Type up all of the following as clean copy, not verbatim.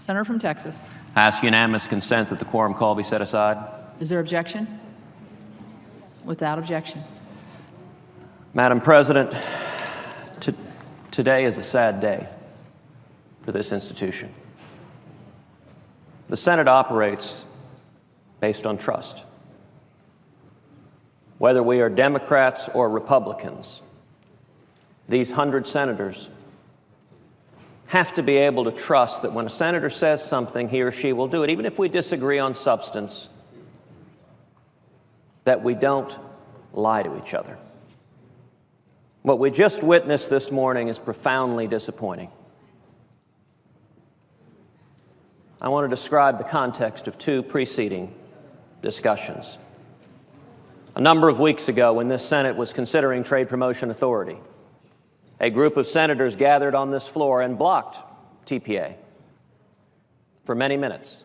Senator from Texas. I ask unanimous consent that the quorum call be set aside. Is there objection? Without objection. Madam President, today is a sad day for this institution. The Senate operates based on trust. Whether we are Democrats or Republicans, these 100 senators have to be able to trust that when a senator says something, he or she will do it, even if we disagree on substance, that we don't lie to each other. What we just witnessed this morning is profoundly disappointing. I want to describe the context of two preceding discussions. A number of weeks ago, when this Senate was considering trade promotion authority, a group of senators gathered on this floor and blocked TPA for many minutes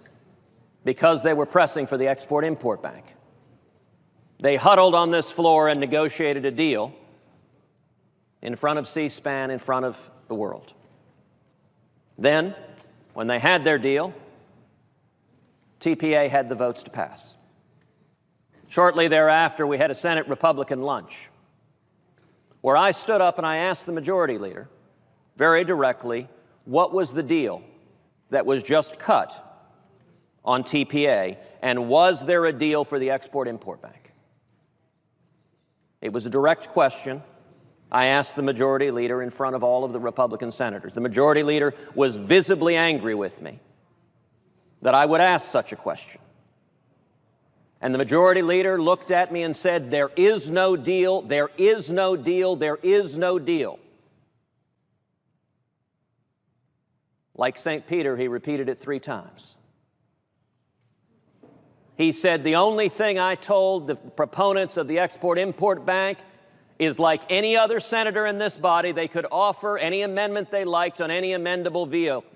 because they were pressing for the Export-Import Bank. They huddled on this floor and negotiated a deal in front of C-SPAN, in front of the world. Then, when they had their deal, TPA had the votes to pass. Shortly thereafter, we had a Senate Republican lunch where I stood up and I asked the majority leader very directly, what was the deal that was just cut on TPA, and was there a deal for the Export-Import Bank? It was a direct question. I asked the majority leader in front of all of the Republican senators. The majority leader was visibly angry with me that I would ask such a question. And the majority leader looked at me and said, there is no deal, there is no deal, there is no deal. Like St. Peter, he repeated it 3 times. He said, the only thing I told the proponents of the Export-Import Bank is like any other senator in this body, they could offer any amendment they liked on any amendable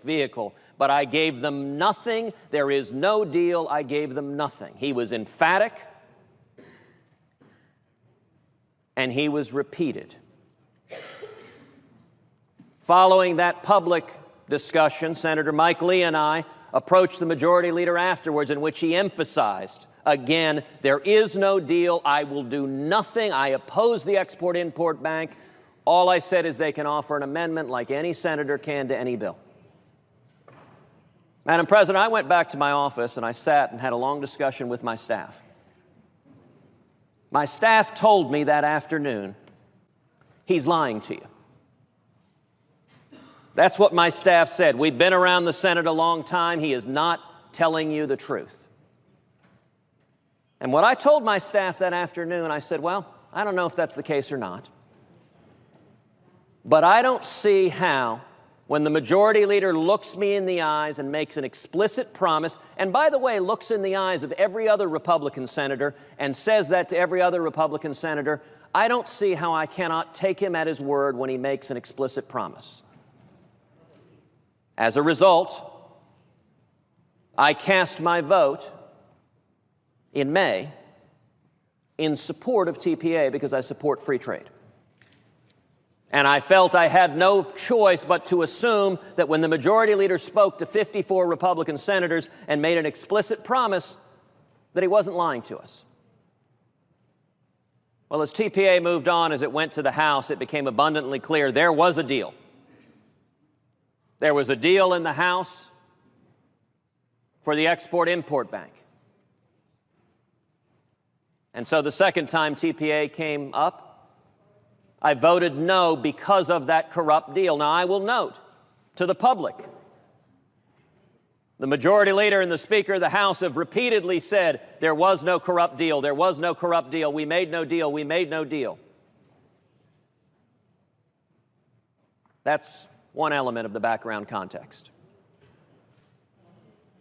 vehicle. But I gave them nothing. There is no deal. I gave them nothing. He was emphatic, and he was repeated. Following that public discussion, Senator Mike Lee and I approached the majority leader afterwards, in which he emphasized, again, there is no deal. I will do nothing. I oppose the Export-Import Bank. All I said is they can offer an amendment like any senator can to any bill. Madam President, I went back to my office and I sat and had a long discussion with my staff. My staff told me that afternoon, he's lying to you. That's what my staff said. We've been around the Senate a long time. He is not telling you the truth. And what I told my staff that afternoon, I said, well, I don't know if that's the case or not, but I don't see how, when the majority leader looks me in the eyes and makes an explicit promise, and by the way, looks in the eyes of every other Republican senator and says that to every other Republican senator, I don't see how I cannot take him at his word when he makes an explicit promise. As a result, I cast my vote in May in support of TPA because I support free trade. And I felt I had no choice but to assume that when the majority leader spoke to 54 Republican senators and made an explicit promise, that he wasn't lying to us. Well, as TPA moved on, as it went to the House, it became abundantly clear there was a deal. There was a deal in the House for the Export-Import Bank. And so the second time TPA came up, I voted no because of that corrupt deal. Now, I will note to the public, the majority leader and the Speaker of the House have repeatedly said there was no corrupt deal, there was no corrupt deal, we made no deal, we made no deal. That's one element of the background context.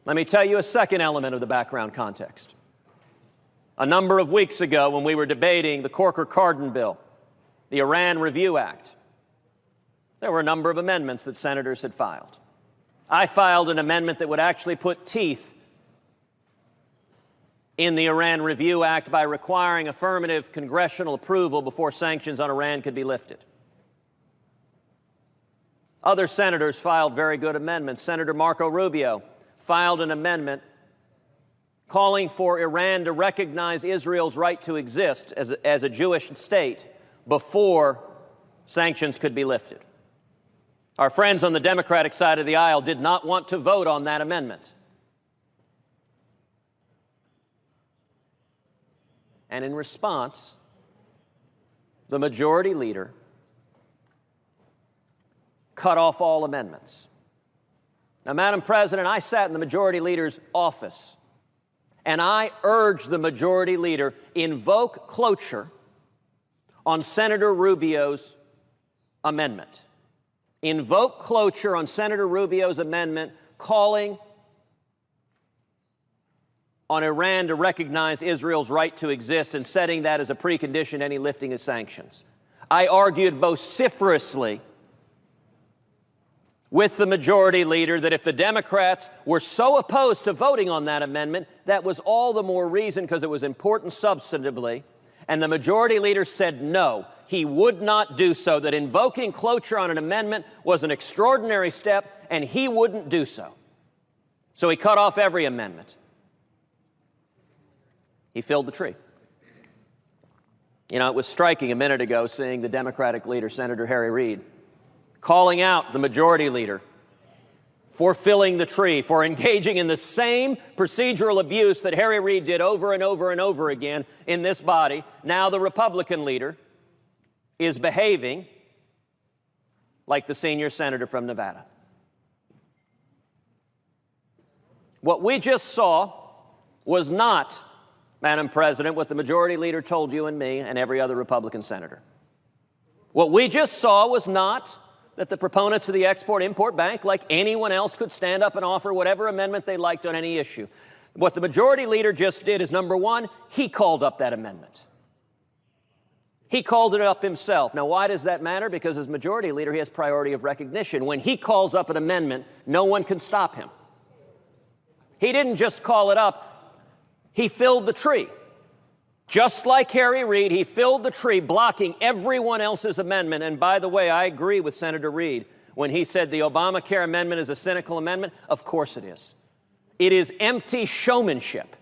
Let me tell you a second element of the background context. A number of weeks ago, when we were debating the Corker-Cardin bill, the Iran Review Act, there were a number of amendments that senators had filed. I filed an amendment that would actually put teeth in the Iran Review Act by requiring affirmative congressional approval before sanctions on Iran could be lifted. Other senators filed very good amendments. Senator Marco Rubio filed an amendment calling for Iran to recognize Israel's right to exist as a Jewish state before sanctions could be lifted. Our friends on the Democratic side of the aisle did not want to vote on that amendment. And in response, the majority leader cut off all amendments. Now, Madam President, I sat in the majority leader's office, and I urged the majority leader invoke cloture on Senator Rubio's amendment. Invoke cloture on Senator Rubio's amendment calling on Iran to recognize Israel's right to exist and setting that as a precondition to any lifting of sanctions. I argued vociferously with the majority leader that if the Democrats were so opposed to voting on that amendment, that was all the more reason because it was important substantively. And the majority leader said no, he would not do so, that invoking cloture on an amendment was an extraordinary step, and he wouldn't do so. So he cut off every amendment. He filled the tree. You know, it was striking a minute ago seeing the Democratic leader, Senator Harry Reid, calling out the majority leader for filling the tree, for engaging in the same procedural abuse that Harry Reid did over and over and over again in this body. Now the Republican leader is behaving like the senior senator from Nevada. What we just saw was not, Madam President, what the majority leader told you and me and every other Republican senator. What we just saw was not that the proponents of the Export-Import Bank, like anyone else, could stand up and offer whatever amendment they liked on any issue. What the majority leader just did is, number one, he called up that amendment. He called it up himself. Now, why does that matter? Because as majority leader, he has priority of recognition. When he calls up an amendment, no one can stop him. He didn't just call it up, he filled the tree. Just like Harry Reid, he filled the tree, blocking everyone else's amendment. And by the way, I agree with Senator Reid when he said the Obamacare amendment is a cynical amendment. Of course it is. It is empty showmanship.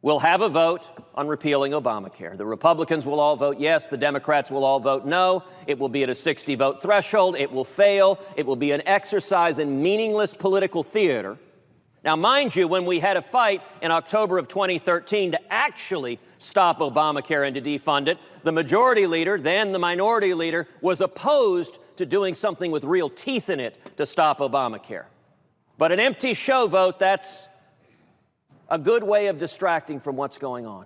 We'll have a vote on repealing Obamacare. The Republicans will all vote yes. The Democrats will all vote no. It will be at a 60-vote threshold. It will fail. It will be an exercise in meaningless political theater. Now, mind you, when we had a fight in October of 2013 to actually stop Obamacare and to defund it, the majority leader, then the minority leader, was opposed to doing something with real teeth in it to stop Obamacare. But an empty show vote, that's a good way of distracting from what's going on.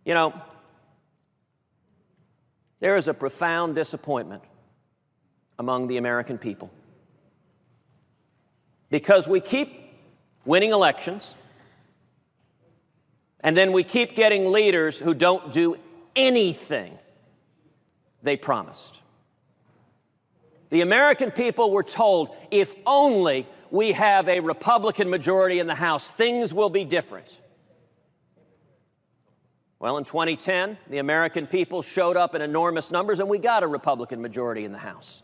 You know, there is a profound disappointment among the American people. Because we keep winning elections, and then we keep getting leaders who don't do anything they promised. The American people were told, if only we have a Republican majority in the House, things will be different. Well, in 2010, the American people showed up in enormous numbers, and we got a Republican majority in the House.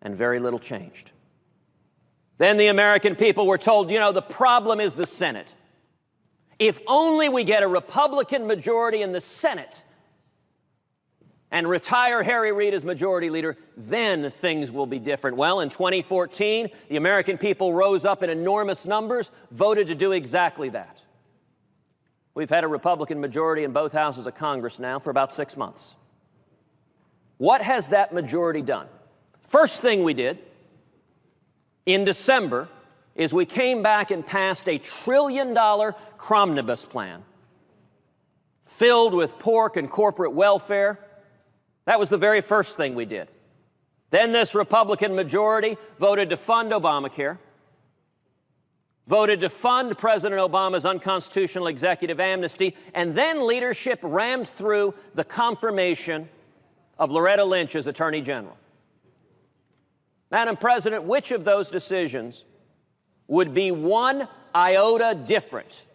And very little changed. Then the American people were told, you know, the problem is the Senate. If only we get a Republican majority in the Senate and retire Harry Reid as majority leader, then things will be different. Well, in 2014, the American people rose up in enormous numbers, voted to do exactly that. We've had a Republican majority in both houses of Congress now for about 6 months. What has that majority done? First thing we did in December is we came back and passed a $1 trillion cromnibus plan filled with pork and corporate welfare. That was the very first thing we did. Then this Republican majority voted to fund Obamacare, voted to fund President Obama's unconstitutional executive amnesty, and then leadership rammed through the confirmation of Loretta Lynch as Attorney General. Madam President, which of those decisions would be one iota different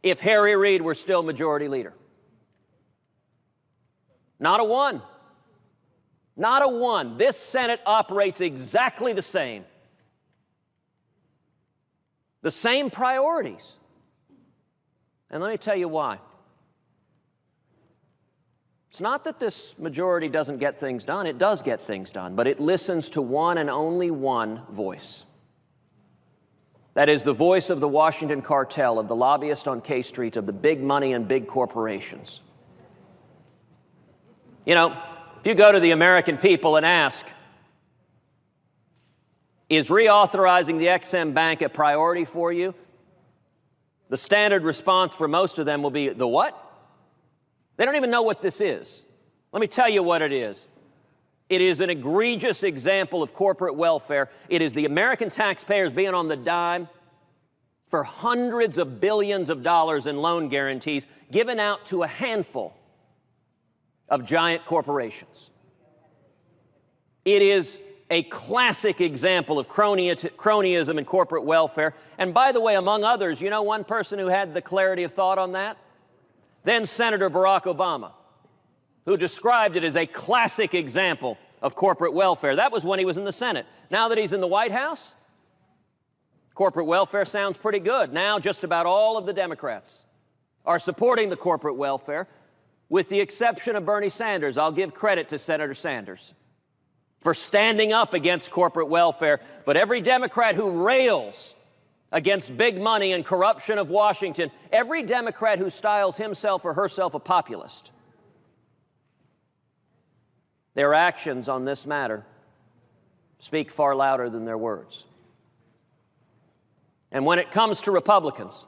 if Harry Reid were still majority leader? Not a one. Not a one. This Senate operates exactly the same. The same priorities. And let me tell you why. It's not that this majority doesn't get things done. It does get things done, but it listens to one and only one voice. That is the voice of the Washington cartel, of the lobbyist on K Street, of the big money and big corporations. You know, if you go to the American people and ask, is reauthorizing the EXIM Bank a priority for you? The standard response for most of them will be, the what? They don't even know what this is. Let me tell you what it is. It is an egregious example of corporate welfare. It is the American taxpayers being on the dime for hundreds of billions of dollars in loan guarantees given out to a handful of giant corporations. It is a classic example of cronyism and corporate welfare. And by the way, among others, you know one person who had the clarity of thought on that? Then Senator Barack Obama, who described it as a classic example of corporate welfare. That was when he was in the Senate. Now that he's in the White House, corporate welfare sounds pretty good. Now just about all of the Democrats are supporting the corporate welfare, with the exception of Bernie Sanders. I'll give credit to Senator Sanders for standing up against corporate welfare. But every Democrat who rails against big money and corruption of Washington, every Democrat who styles himself or herself a populist, their actions on this matter speak far louder than their words. And when it comes to Republicans,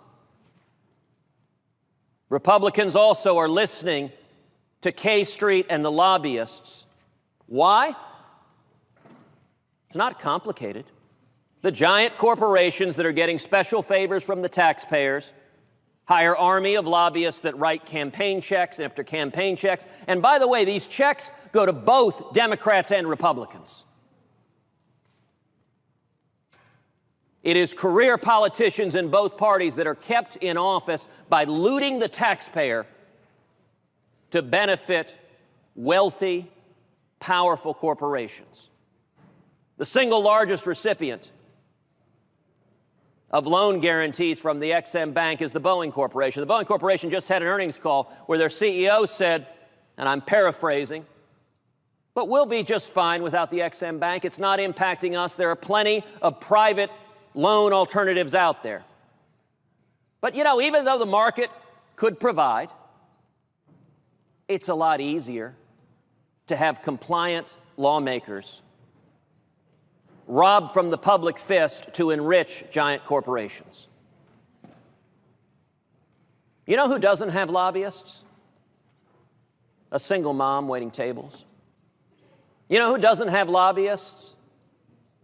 Republicans also are listening to K Street and the lobbyists. Why? It's not complicated. The giant corporations that are getting special favors from the taxpayers hire an army of lobbyists that write campaign checks after campaign checks. And by the way, these checks go to both Democrats and Republicans. It is career politicians in both parties that are kept in office by looting the taxpayer to benefit wealthy, powerful corporations. The single largest recipient of loan guarantees from the EXIM Bank is the Boeing Corporation. The Boeing Corporation just had an earnings call where their CEO said, and I'm paraphrasing, but we'll be just fine without the EXIM Bank. It's not impacting us. There are plenty of private loan alternatives out there. But, you know, even though the market could provide, it's a lot easier to have compliant lawmakers rob from the public fist to enrich giant corporations. You know who doesn't have lobbyists? A single mom waiting tables. You know who doesn't have lobbyists?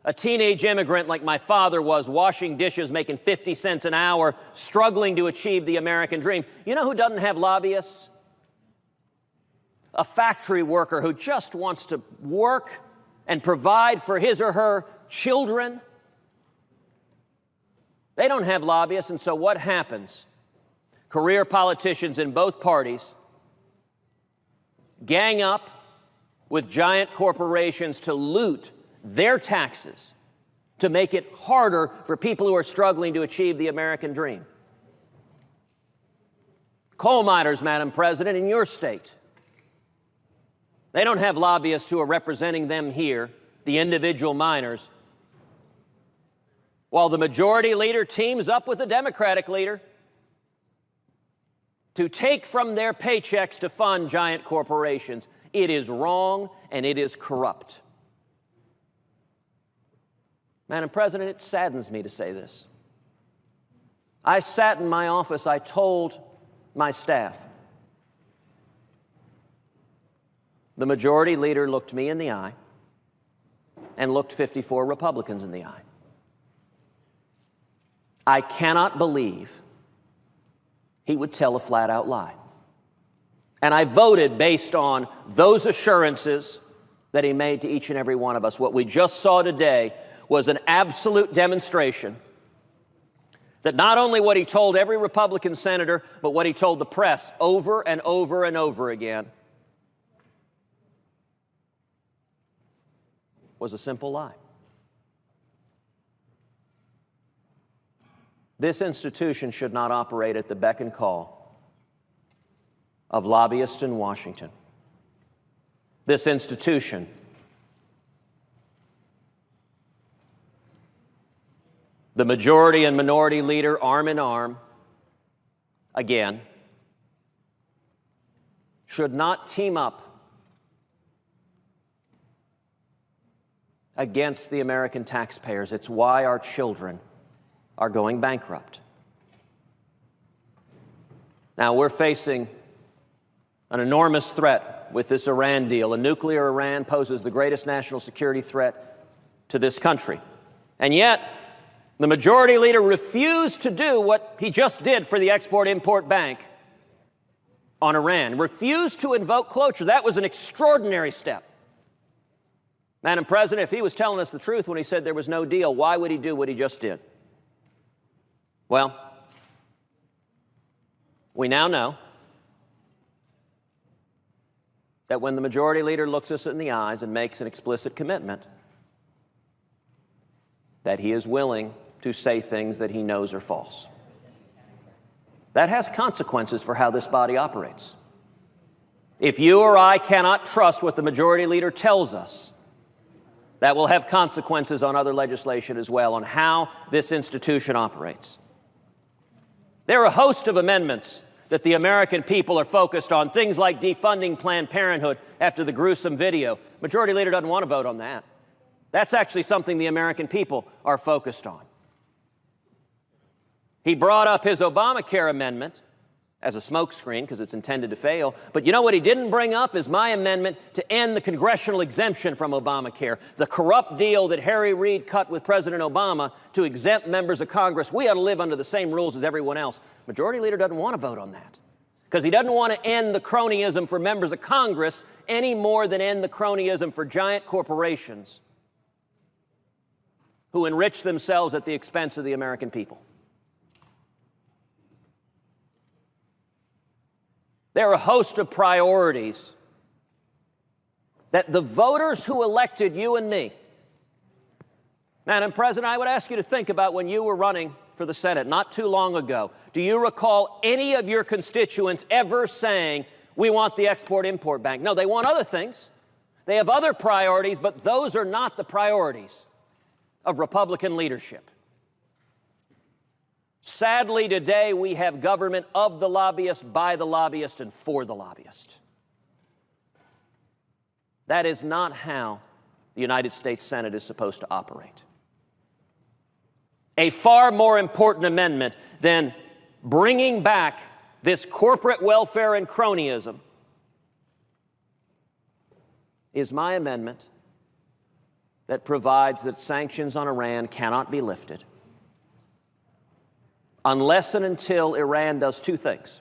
A teenage immigrant like my father was, washing dishes, making 50 cents an hour, struggling to achieve the American dream. You know who doesn't have lobbyists? A factory worker who just wants to work and provide for his or her children. They don't have lobbyists, and so what happens? Career politicians in both parties gang up with giant corporations to loot their taxes to make it harder for people who are struggling to achieve the American dream. Coal miners, Madam President, in your state, they don't have lobbyists who are representing them here, the individual miners, while the majority leader teams up with the Democratic leader to take from their paychecks to fund giant corporations. It is wrong and it is corrupt. Madam President, it saddens me to say this. I sat in my office, I told my staff, the majority leader looked me in the eye and looked 54 Republicans in the eye. I cannot believe he would tell a flat-out lie. And I voted based on those assurances that he made to each and every one of us. What we just saw today was an absolute demonstration that not only what he told every Republican senator, but what he told the press over and over and over again, was a simple lie. This institution should not operate at the beck and call of lobbyists in Washington. This institution the majority and minority leader arm in arm, again, should not team up against the American taxpayers. It's why our children are going bankrupt. Now, we're facing an enormous threat with this Iran deal. A nuclear Iran poses the greatest national security threat to this country. And yet, the majority leader refused to do what he just did for the Export-Import Bank on Iran, refused to invoke cloture. That was an extraordinary step. Madam President, if he was telling us the truth when he said there was no deal, why would he do what he just did? Well, we now know that when the majority leader looks us in the eyes and makes an explicit commitment, that he is willing to say things that he knows are false. That has consequences for how this body operates. If you or I cannot trust what the majority leader tells us, that will have consequences on other legislation as well, on how this institution operates. There are a host of amendments that the American people are focused on, things like defunding Planned Parenthood after the gruesome video. Majority leader doesn't want to vote on that. That's actually something the American people are focused on. He brought up his Obamacare amendment as a smokescreen because it's intended to fail. But you know what he didn't bring up is my amendment to end the congressional exemption from Obamacare, the corrupt deal that Harry Reid cut with President Obama to exempt members of Congress. We ought to live under the same rules as everyone else. Majority leader doesn't want to vote on that because he doesn't want to end the cronyism for members of Congress any more than end the cronyism for giant corporations who enrich themselves at the expense of the American people. There are a host of priorities that the voters who elected you and me. Madam President, I would ask you to think about when you were running for the Senate not too long ago. Do you recall any of your constituents ever saying, we want the Export-Import Bank? No, they want other things. They have other priorities, but those are not the priorities of Republican leadership. Sadly, today we have government of the lobbyist, by the lobbyist, and for the lobbyist. That is not how the United States Senate is supposed to operate. A far more important amendment than bringing back this corporate welfare and cronyism is my amendment that provides that sanctions on Iran cannot be lifted unless and until Iran does two things.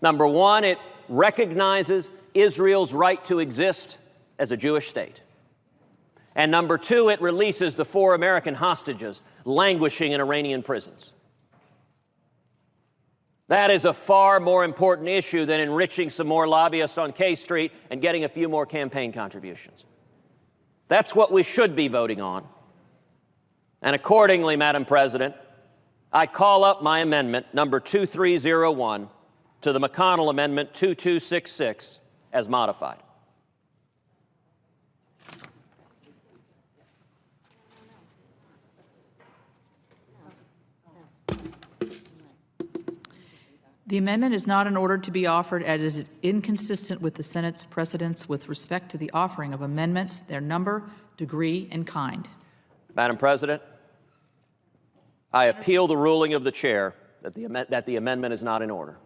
Number one, it recognizes Israel's right to exist as a Jewish state. And number two, it releases the 4 American hostages languishing in Iranian prisons. That is a far more important issue than enriching some more lobbyists on K Street and getting a few more campaign contributions. That's what we should be voting on. And accordingly, Madam President, I call up my amendment, number 2301, to the McConnell Amendment 2266 as modified. The amendment is not in order to be offered as is inconsistent with the Senate's precedents with respect to the offering of amendments, their number, degree, and kind. Madam President, I appeal the ruling of the chair that the amendment is not in order.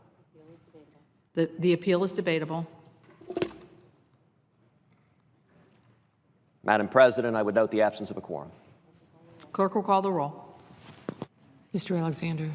The appeal is debatable. Madam President, I would note the absence of a quorum. Clerk will call the roll. Mr. Alexander.